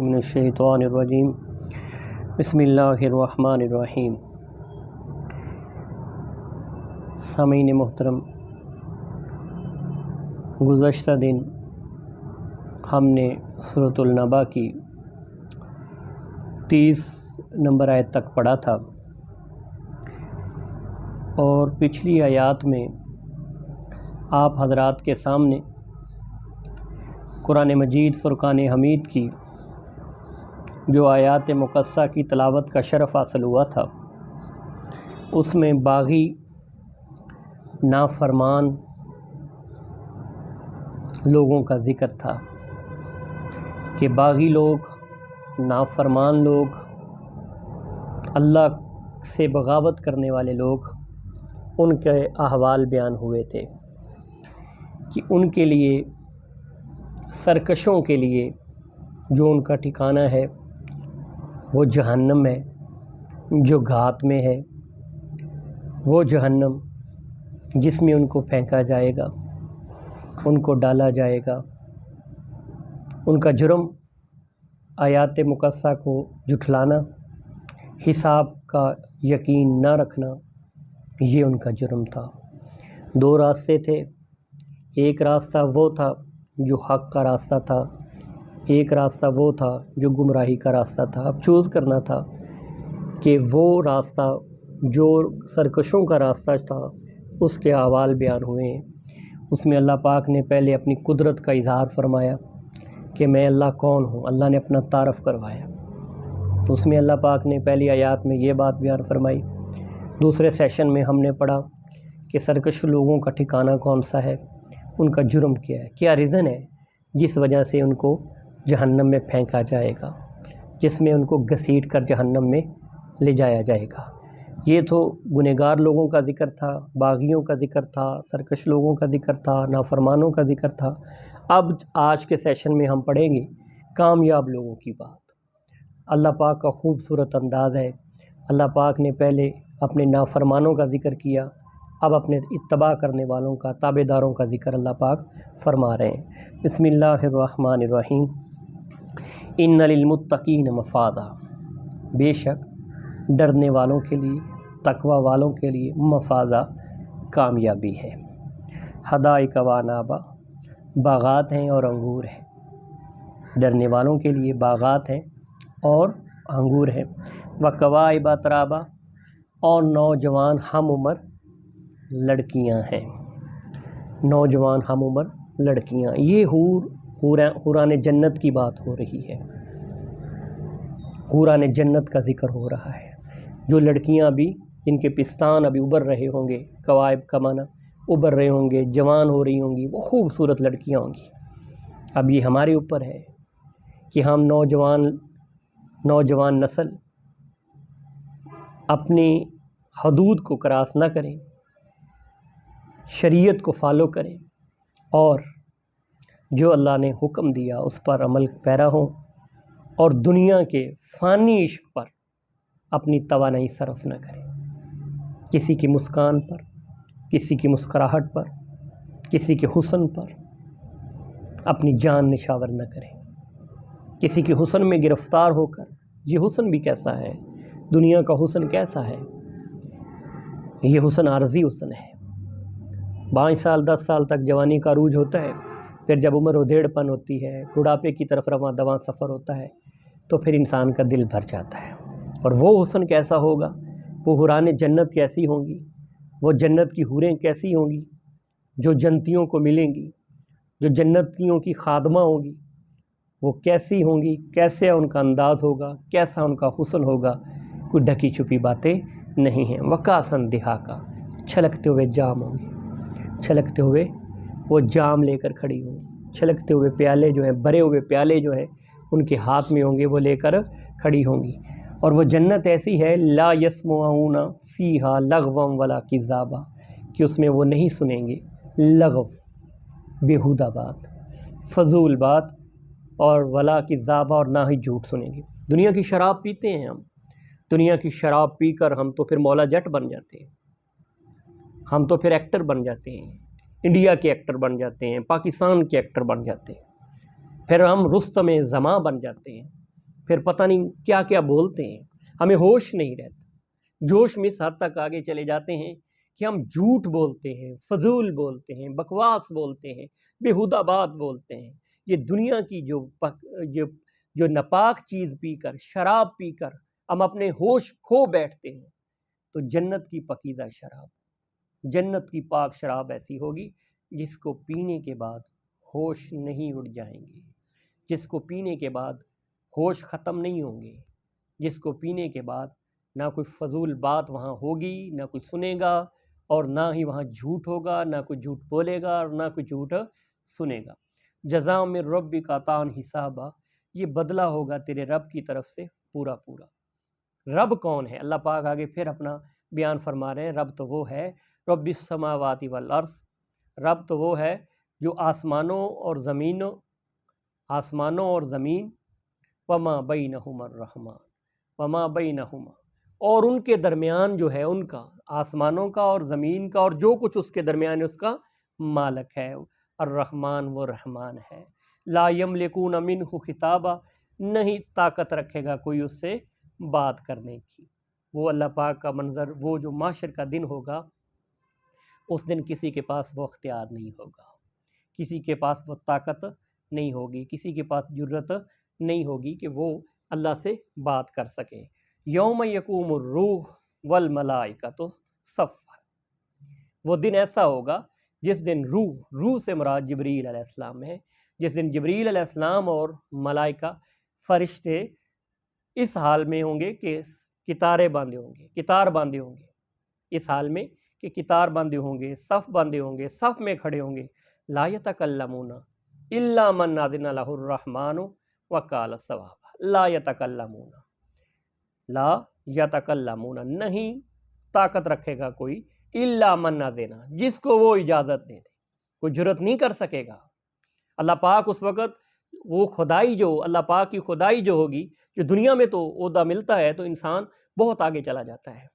من الشیطان الرجیم بسم اللہ الرحمن الرحیم۔ سامعین محترم، گزشتہ دن ہم نے سورۃ النبا کی 30 نمبر آیت تک پڑھا تھا، اور پچھلی آیات میں آپ حضرات کے سامنے قرآن مجید فرقان حمید کی جو آیات مقدسہ کی تلاوت کا شرف حاصل ہوا تھا، اس میں باغی نافرمان لوگوں کا ذکر تھا کہ باغی لوگ، نافرمان لوگ، اللہ سے بغاوت کرنے والے لوگ، ان کے احوال بیان ہوئے تھے کہ ان کے لیے، سرکشوں کے لیے جو ان کا ٹھکانہ ہے وہ جہنم ہے، جو گھات میں ہے، وہ جہنم جس میں ان کو پھینکا جائے گا، ان کو ڈالا جائے گا۔ ان کا جرم آیات مقدسہ کو جھٹلانا، حساب کا یقین نہ رکھنا، یہ ان کا جرم تھا۔ 2 راستے تھے، ایک راستہ وہ تھا جو حق کا راستہ تھا، ایک راستہ وہ تھا جو گمراہی کا راستہ تھا۔ اب چوز کرنا تھا کہ وہ راستہ جو سرکشوں کا راستہ تھا اس کے احوال بیان ہوئے ہیں۔ اس میں اللہ پاک نے پہلے اپنی قدرت کا اظہار فرمایا کہ میں اللہ کون ہوں، اللہ نے اپنا تعارف کروایا۔ اس میں اللہ پاک نے پہلی آیات میں یہ بات بیان فرمائی۔ دوسرے سیشن میں ہم نے پڑھا کہ سرکش لوگوں کا ٹھکانہ کون سا ہے، ان کا جرم کیا ہے، کیا ریزن ہے جس وجہ سے ان کو جہنم میں پھینکا جائے گا، جس میں ان کو گھسیٹ کر جہنم میں لے جایا جائے گا۔ یہ تو گنہگار لوگوں کا ذکر تھا، باغیوں کا ذکر تھا، سرکش لوگوں کا ذکر تھا، نافرمانوں کا ذکر تھا۔ اب آج کے سیشن میں ہم پڑھیں گے کامیاب لوگوں کی بات۔ اللہ پاک کا خوبصورت انداز ہے۔ اللہ پاک نے پہلے اپنے نافرمانوں کا ذکر کیا، اب اپنے اتباع کرنے والوں کا، تابع داروں کا ذکر اللہ پاک فرما رہے ہیں۔ بسم اللہ الرحمن الرحیم۔ ان للمتقین مفازا، بے شک ڈرنے والوں کے لیے، تقوی والوں کے لیے مفازا، کامیابی ہے۔ حدائق و عنابا، باغات ہیں اور انگور ہیں۔ ڈرنے والوں کے لیے باغات ہیں اور انگور ہیں۔ وکواعب اترابا، اور نوجوان ہم عمر لڑکیاں ہیں۔ نوجوان ہم عمر لڑکیاں، یہ حوران جنت کی بات ہو رہی ہے۔ حوران جنت کا ذکر ہو رہا ہے، جو لڑکیاں بھی، جن کے پستان ابھی ابھر رہے ہوں گے، کوائب کا معنی ابھر رہے ہوں گے، جوان ہو رہی ہوں گی، وہ خوبصورت لڑکیاں ہوں گی۔ اب یہ ہمارے اوپر ہے کہ ہم نوجوان نسل اپنی حدود کو کراس نہ کریں، شریعت کو فالو کریں، اور جو اللہ نے حکم دیا اس پر عمل پیرا ہوں، اور دنیا کے فانی عشق پر اپنی توانائی صرف نہ کریں۔ کسی کی مسکان پر، کسی کی مسکراہٹ پر، کسی کے حسن پر اپنی جان نشاور نہ کریں۔ کسی کے حسن میں گرفتار ہو کر، یہ حسن بھی کیسا ہے، دنیا کا حسن کیسا ہے، یہ حسن عارضی حسن ہے۔ 5 سال 10 سال تک جوانی کا عروج ہوتا ہے، پھر جب عمر ادھیڑ پن ہوتی ہے، بڑھاپے کی طرف رواں دواں سفر ہوتا ہے، تو پھر انسان کا دل بھر جاتا ہے۔ اور وہ حسن کیسا ہوگا، وہ حوران جنت کیسی ہوں گی، وہ جنت کی حوریں کیسی ہوں گی جو جنتیوں کو ملیں گی، جو جنتیوں کی خادمہ ہوں گی، وہ کیسی ہوں گی، کیسے ان کا انداز ہوگا، کیسا ان کا حسن ہوگا، کوئی ڈھکی چھپی باتیں نہیں ہیں۔ وکاسن دہاکا، چھلکتے ہوئے جام ہوں گے، چھلکتے ہوئے وہ جام لے کر کھڑی ہوں گی، چھلکتے ہوئے پیالے جو ہیں، بھرے ہوئے پیالے جو ہیں ان کے ہاتھ میں ہوں گے، وہ لے کر کھڑی ہوں گی۔ اور وہ جنت ایسی ہے، لا یسمعون فیہا لغوا ولا کذابا، کہ اس میں وہ نہیں سنیں گے لغو، بیہودہ بات، فضول بات، اور ولا کذابا، اور نہ ہی جھوٹ سنیں گے۔ دنیا کی شراب پیتے ہیں ہم، دنیا کی شراب پی کر ہم تو پھر مولا جٹ بن جاتے ہیں، ہم تو پھر ایکٹر بن جاتے ہیں، انڈیا کے ایکٹر بن جاتے ہیں، پاکستان کے ایکٹر بن جاتے ہیں، پھر ہم رستم زماں بن جاتے ہیں، پھر پتہ نہیں کیا کیا بولتے ہیں، ہمیں ہوش نہیں رہتا، جوش میں اس حد تک آگے چلے جاتے ہیں کہ ہم جھوٹ بولتے ہیں، فضول بولتے ہیں، بکواس بولتے ہیں، بیہودہ بات بولتے ہیں۔ یہ دنیا کی جو ناپاک چیز پی کر، شراب پی کر ہم اپنے ہوش کھو بیٹھتے ہیں، تو جنت کی پاکیزہ شراب، جنت کی پاک شراب ایسی ہوگی جس کو پینے کے بعد ہوش نہیں اڑ جائیں گے، جس کو پینے کے بعد ہوش ختم نہیں ہوں گے، جس کو پینے کے بعد نہ کوئی فضول بات وہاں ہوگی، نہ کوئی سنے گا، اور نہ ہی وہاں جھوٹ ہوگا، نہ کوئی جھوٹ بولے گا اور نہ کوئی جھوٹ سنے گا۔ جزاء من ربک عطاء حسابا، یہ بدلہ ہوگا تیرے رب کی طرف سے پورا پورا۔ رب کون ہے؟ اللہ پاک آگے پھر اپنا بیان فرما رہے ہیں، رب تو وہ ہے رب السماوات والارض، رب تو وہ ہے جو آسمانوں اور زمین وما بینہما الرحمن، وما بینہما، اور ان کے درمیان جو ہے، ان کا، آسمانوں کا اور زمین کا اور جو کچھ اس کے درمیان ہے، اس کا مالک ہے الرحمن، وہ رحمان ہے۔ لا یملکون منہ خطابا، نہیں طاقت رکھے گا کوئی اس سے بات کرنے کی۔ وہ اللہ پاک کا منظر، وہ جو معاشر کا دن ہوگا، اس دن کسی کے پاس وہ اختیار نہیں ہوگا، کسی کے پاس وہ طاقت نہیں ہوگی، کسی کے پاس جرت نہیں ہوگی کہ وہ اللہ سے بات کر سکے۔ یوم یقوم الروح والملائکۃ صفا، وہ دن ایسا ہوگا جس دن روح سے مراد جبریل علیہ السلام ہے، جس دن جبریل علیہ السلام اور ملائکہ فرشتے اس حال میں ہوں گے کہ کتار باندھے ہوں گے، اس حال میں کہ کتار باندھے ہوں گے، صف باندھے ہوں گے، صف میں کھڑے ہوں گے۔ لا یتکلمون الا من اذن لہ الرحمن وقال صوابا، لا یتکلمون، نہیں طاقت رکھے گا کوئی، الا من اذن، جس کو وہ اجازت دے دے، کوئی جرت نہیں کر سکے گا۔ اللہ پاک اس وقت وہ خدائی، جو اللہ پاک کی خدائی جو ہوگی، جو دنیا میں تو عہدہ ملتا ہے تو انسان بہت آگے چلا جاتا ہے،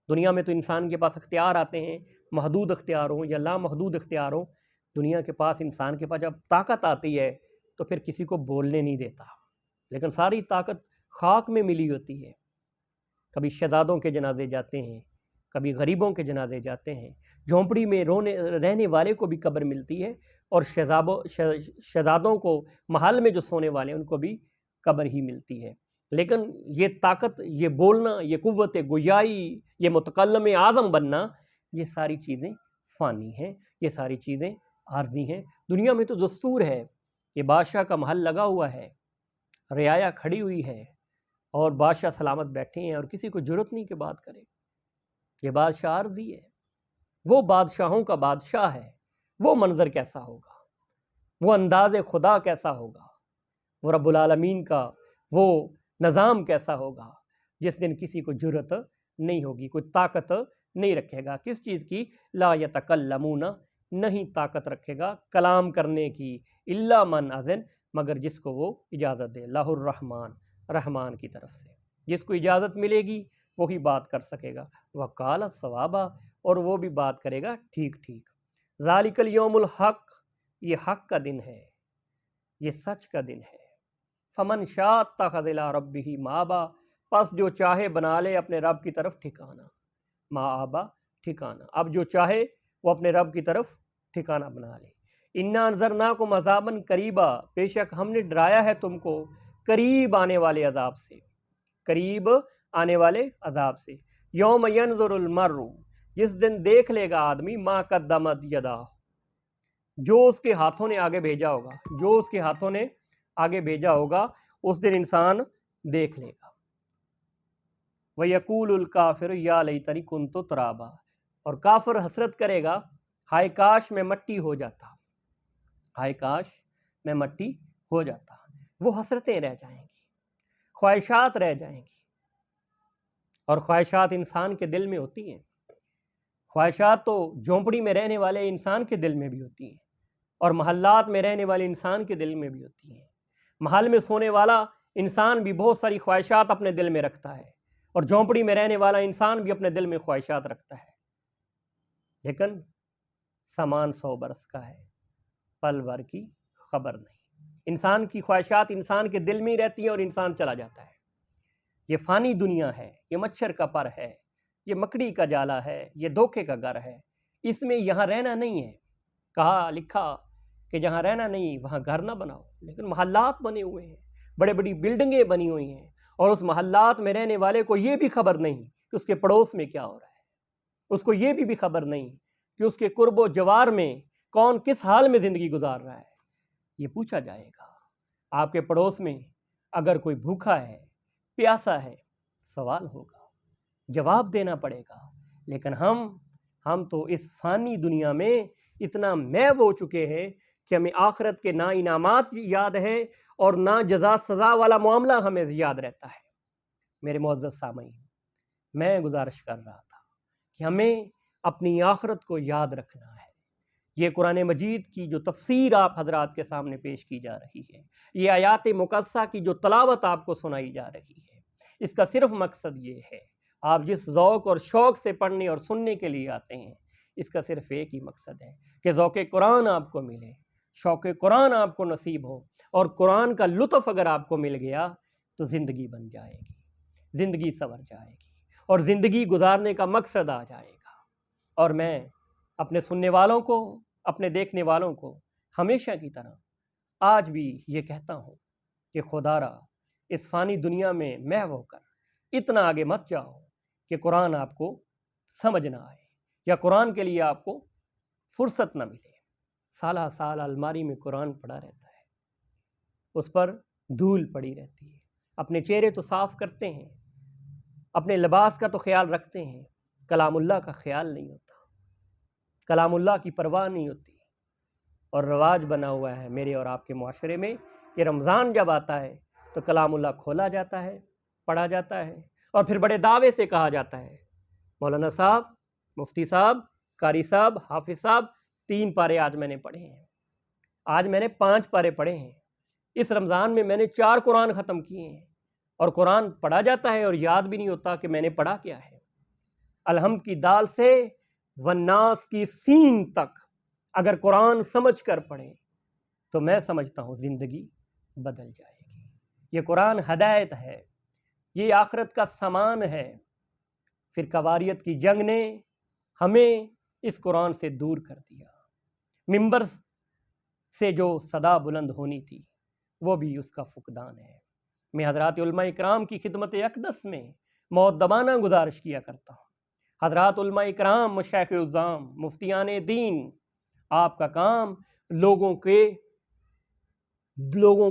دنیا میں تو انسان کے پاس اختیار آتے ہیں، محدود اختیار ہوں یا لامحدود اختیار ہوں، دنیا کے پاس، انسان کے پاس جب طاقت آتی ہے تو پھر کسی کو بولنے نہیں دیتا، لیکن ساری طاقت خاک میں ملی ہوتی ہے۔ کبھی شہزادوں کے جنازے جاتے ہیں، کبھی غریبوں کے جنازے جاتے ہیں، جھونپڑی میں رہنے والے کو بھی قبر ملتی ہے، اور شہزادوں کو محل میں جو سونے والے ہیں ان کو بھی قبر ہی ملتی ہے۔ لیکن یہ طاقت، یہ بولنا، یہ قوت گویائی، یہ متکلم اعظم بننا، یہ ساری چیزیں فانی ہیں، یہ ساری چیزیں عارضی ہیں۔ دنیا میں تو دستور ہے کہ بادشاہ کا محل لگا ہوا ہے، رعایا کھڑی ہوئی ہے، اور بادشاہ سلامت بیٹھے ہیں، اور کسی کو جرت نہیں کہ بات کرے۔ یہ بادشاہ عارضی ہے، وہ بادشاہوں کا بادشاہ ہے، وہ منظر کیسا ہوگا، وہ انداز خدا کیسا ہوگا، وہ رب العالمین کا وہ نظام کیسا ہوگا، جس دن کسی کو جرت نہیں ہوگی، کوئی طاقت نہیں رکھے گا کس چیز کی، لا یتکلمون، نہیں طاقت رکھے گا کلام کرنے کی، الا من اذن، مگر جس کو وہ اجازت دے، لہ الرحمن، رحمان کی طرف سے، جس کو اجازت ملے گی وہی بات کر سکے گا۔ وقال صوابا، اور وہ بھی بات کرے گا ٹھیک ٹھیک۔ ذالک الیوم الحق، یہ حق کا دن ہے، یہ سچ کا دن ہے۔ فمن شاء اتخذ الی ربہ مآبا، پس جو چاہے بنا لے اپنے رب کی طرف ٹھکانہ، مآبا ٹھکانہ، اب جو چاہے وہ اپنے رب کی طرف ٹھکانہ بنا لے۔ انا انذرناکم عذابا قریبا، بے شک ہم نے ڈرایا ہے تم کو قریب آنے والے عذاب سے، قریب آنے والے عذاب سے۔ یوم ینظر المرء، جس دن دیکھ لے گا آدمی، ما قدمت یداہ، جو اس کے ہاتھوں نے آگے بھیجا ہوگا، جو اس کے ہاتھوں نے آگے بھیجا ہوگا، اس دن انسان دیکھ لے گا۔ وَيَقُولُ الْكَافِرُ يَا لَيْتَنِي كُنتُ تُرَابًا، اور کافر حسرت کرے گا، ہائے کاش میں مٹی ہو جاتا، ہائے کاش میں مٹی ہو جاتا۔ وہ حسرتیں رہ جائیں گی، خواہشات رہ جائیں گی، اور خواہشات انسان کے دل میں ہوتی ہیں، خواہشات تو جھونپڑی میں رہنے والے انسان کے دل میں بھی ہوتی ہیں، اور محلات میں رہنے والے انسان کے دل میں بھی ہوتی ہیں۔ محل میں سونے والا انسان بھی بہت ساری خواہشات اپنے دل میں رکھتا ہے، اور جھونپڑی میں رہنے والا انسان بھی اپنے دل میں خواہشات رکھتا ہے، لیکن سامان 100 برس کا ہے، پل بھر کی خبر نہیں۔ انسان کی خواہشات انسان کے دل میں ہی رہتی ہیں اور انسان چلا جاتا ہے۔ یہ فانی دنیا ہے، یہ مچھر کا پر ہے، یہ مکڑی کا جالا ہے، یہ دھوکے کا گھر ہے، اس میں یہاں رہنا نہیں ہے۔ کہا لکھا کہ جہاں رہنا نہیں وہاں گھر نہ بناؤ، لیکن محلات بنے ہوئے ہیں، بڑے بڑی بلڈنگیں بنی ہوئی ہیں، اور اس محلات میں رہنے والے کو یہ بھی خبر نہیں کہ اس کے پڑوس میں کیا ہو رہا ہے، اس کو یہ بھی خبر نہیں کہ اس کے قرب و جوار میں کون کس حال میں زندگی گزار رہا ہے۔ یہ پوچھا جائے گا، آپ کے پڑوس میں اگر کوئی بھوکا ہے، پیاسا ہے، سوال ہوگا، جواب دینا پڑے گا۔ لیکن ہم تو اس فانی دنیا میں اتنا محو ہو چکے ہیں کہ ہمیں آخرت کے نہ انعامات یاد ہیں اور نہ جزا سزا والا معاملہ ہمیں یاد رہتا ہے۔ میرے معزز سامعین، میں گزارش کر رہا تھا کہ ہمیں اپنی آخرت کو یاد رکھنا ہے۔ یہ قرآن مجید کی جو تفسیر آپ حضرات کے سامنے پیش کی جا رہی ہے، یہ آیات مقدسہ کی جو تلاوت آپ کو سنائی جا رہی ہے، اس کا صرف مقصد یہ ہے، آپ جس ذوق اور شوق سے پڑھنے اور سننے کے لیے آتے ہیں، اس کا صرف ایک ہی مقصد ہے کہ ذوق قرآن آپ کو ملے، شوق قرآن آپ کو نصیب ہو، اور قرآن کا لطف اگر آپ کو مل گیا تو زندگی بن جائے گی، زندگی سنور جائے گی، اور زندگی گزارنے کا مقصد آ جائے گا۔ اور میں اپنے سننے والوں کو، اپنے دیکھنے والوں کو ہمیشہ کی طرح آج بھی یہ کہتا ہوں کہ خدا را اس فانی دنیا میں محو ہو کر اتنا آگے مت جاؤ کہ قرآن آپ کو سمجھ نہ آئے، یا قرآن کے لیے آپ کو فرصت نہ ملے۔ سالہ سال الماری میں قرآن پڑا رہتا ہے، اس پر دھول پڑی رہتی ہے، اپنے چہرے تو صاف کرتے ہیں، اپنے لباس کا تو خیال رکھتے ہیں، کلام اللہ کا خیال نہیں ہوتا، کلام اللہ کی پرواہ نہیں ہوتی۔ اور رواج بنا ہوا ہے میرے اور آپ کے معاشرے میں کہ رمضان جب آتا ہے تو کلام اللہ کھولا جاتا ہے، پڑھا جاتا ہے، اور پھر بڑے دعوے سے کہا جاتا ہے، مولانا صاحب، مفتی صاحب، قاری صاحب، حافظ صاحب، 3 پارے آج میں نے پڑھے ہیں، آج میں نے 5 پارے پڑھے ہیں، اس رمضان میں نے 4 قرآن ختم کیے ہیں، اور قرآن پڑھا جاتا ہے اور یاد بھی نہیں ہوتا کہ میں نے پڑھا کیا ہے۔ الحمد کی دال سے والناس کی سین تک اگر قرآن سمجھ کر پڑھیں تو میں سمجھتا ہوں زندگی بدل جائے گی۔ یہ قرآن ہدایت ہے، یہ آخرت کا سامان ہے۔ فرقہ واریت کی جنگ نے ہمیں اس قرآن سے دور کر دیا، ممبر سے جو صدا بلند ہونی تھی وہ بھی اس کا فقدان ہے۔ میں حضرات علماء اکرام کی خدمت اقدس میں مؤدبانہ گزارش کیا کرتا ہوں، حضرات علماء اکرام، مشائخ اعظام، مفتیان دین، آپ کا کام لوگوں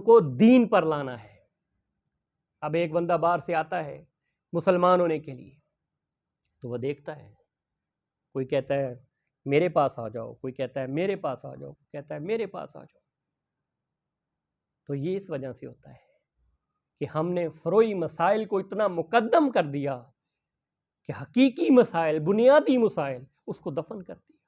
کو دین پر لانا ہے۔ اب ایک بندہ باہر سے آتا ہے مسلمان ہونے کے لیے تو وہ دیکھتا ہے، کوئی کہتا ہے میرے پاس آ جاؤ، کوئی کہتا ہے میرے پاس آ جاؤ، کوئی کہتا ہے میرے پاس آ جاؤ۔ تو یہ اس وجہ سے ہوتا ہے کہ ہم نے فروعی مسائل کو اتنا مقدم کر دیا کہ حقیقی مسائل، بنیادی مسائل، اس کو دفن کر دیا،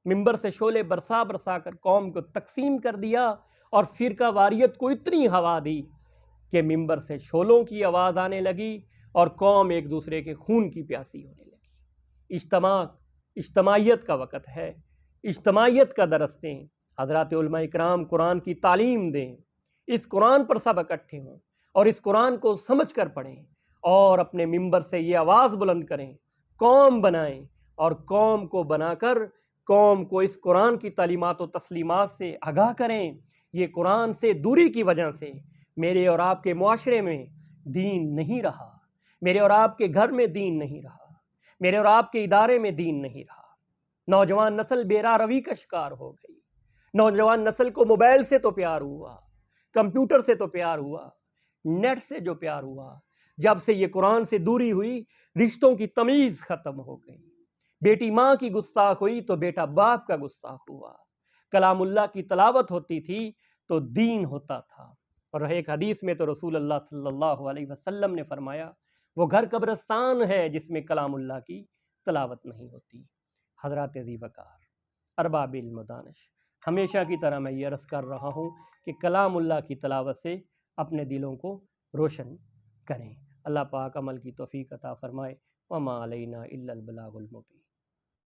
ممبر سے شعلے برسا برسا کر قوم کو تقسیم کر دیا، اور فرقہ واریت کو اتنی ہوا دی کہ ممبر سے شعلوں کی آواز آنے لگی اور قوم ایک دوسرے کے خون کی پیاسی ہونے لگی۔ اجتماعیت کا وقت ہے، اجتماعیت کا درس دیں، حضرات علماء اکرام قرآن کی تعلیم دیں، اس قرآن پر سب اکٹھے ہوں اور اس قرآن کو سمجھ کر پڑھیں، اور اپنے ممبر سے یہ آواز بلند کریں، قوم بنائیں، اور قوم کو بنا کر قوم کو اس قرآن کی تعلیمات و تسلیمات سے آگاہ کریں۔ یہ قرآن سے دوری کی وجہ سے میرے اور آپ کے معاشرے میں دین نہیں رہا، میرے اور آپ کے گھر میں دین نہیں رہا، میرے اور آپ کے ادارے میں دین نہیں رہا۔ نوجوان نسل بے راہ روی کا شکار ہو گئی، نوجوان نسل کو موبائل سے تو پیار ہوا، کمپیوٹر سے تو پیار ہوا، نیٹ سے جو پیار ہوا، جب سے یہ قرآن سے دوری ہوئی رشتوں کی تمیز ختم ہو گئی۔ بیٹی ماں کی گستاخ ہوئی تو بیٹا باپ کا گستاخ ہوا۔ کلام اللہ کی تلاوت ہوتی تھی تو دین ہوتا تھا، اور ایک حدیث میں تو رسول اللہ صلی اللہ علیہ وسلم نے فرمایا وہ گھر قبرستان ہے جس میں کلام اللہ کی تلاوت نہیں ہوتی۔ حضرات ذی وقار، ارباب علم و دانش، ہمیشہ کی طرح میں یہ عرض کر رہا ہوں کہ کلام اللہ کی تلاوت سے اپنے دلوں کو روشن کریں۔ اللہ پاک عمل کی توفیق عطا فرمائے۔ وما علینا الا البلاغ المبین۔